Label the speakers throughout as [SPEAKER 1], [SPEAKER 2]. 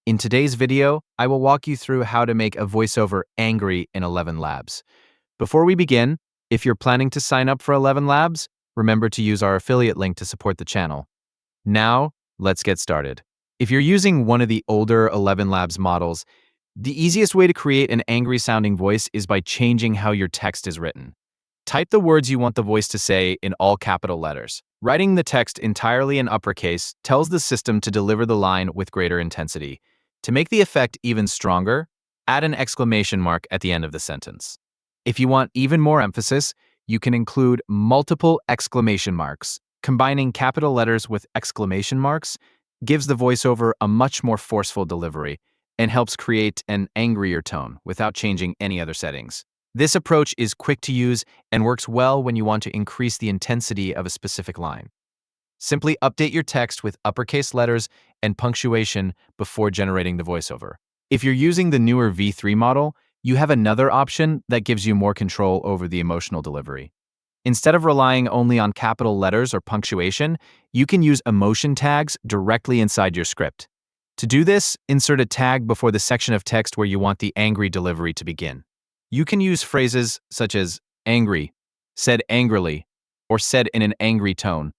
[SPEAKER 1] In today's video, I will walk you through how to make a voiceover angry in ElevenLabs. Before we begin, if you're planning to sign up for ElevenLabs, remember to use our affiliate link to support the channel. Now, let's get started. If you're using one of the older ElevenLabs models, the easiest way to create an angry-sounding voice is by changing how your text is written. Type the words you want the voice to say in all capital letters. Writing the text entirely in uppercase tells the system to deliver the line with greater intensity. To make the effect even stronger, add an exclamation mark at the end of the sentence. If you want even more emphasis, you can include multiple exclamation marks. Combining capital letters with exclamation marks gives the voiceover a much more forceful delivery and helps create an angrier tone without changing any other settings. This approach is quick to use and works well when you want to increase the intensity of a specific line. Simply update your text with uppercase letters and punctuation before generating the voiceover. If you're using the newer V3 model, you have another option that gives you more control over the emotional delivery. Instead of relying only on capital letters or punctuation, you can use emotion tags directly inside your script. To do this, insert a tag before the section of text where you want the angry delivery to begin. You can use phrases such as angry, said angrily, or said in an angry tone.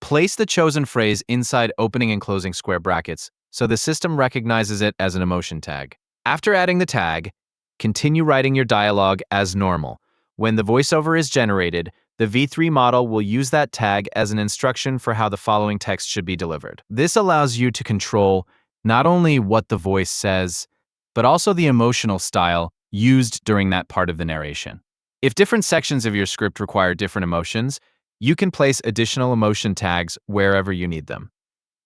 [SPEAKER 1] Place the chosen phrase inside opening and closing square brackets so the system recognizes it as an emotion tag. After adding the tag, continue writing your dialogue as normal. When the voiceover is generated, the V3 model will use that tag as an instruction for how the following text should be delivered. This allows you to control not only what the voice says, but also the emotional style used during that part of the narration. If different sections of your script require different emotions, you can place additional emotion tags wherever you need them.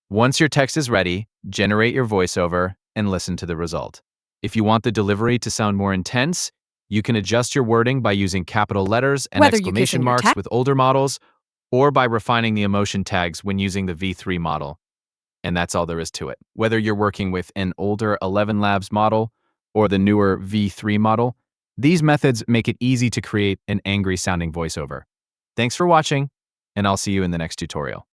[SPEAKER 1] Once your text is ready, generate your voiceover and listen to the result. If you want the delivery to sound more intense, you can adjust your wording by using capital letters and
[SPEAKER 2] Whether you kiss
[SPEAKER 1] exclamation
[SPEAKER 2] in your
[SPEAKER 1] marks with older models, or by refining the emotion tags when using the V3 model. And that's all there is to it. Whether you're working with an older ElevenLabs model or the newer V3 model, these methods make it easy to create an angry-sounding voiceover. Thanks for watching, and I'll see you in the next tutorial.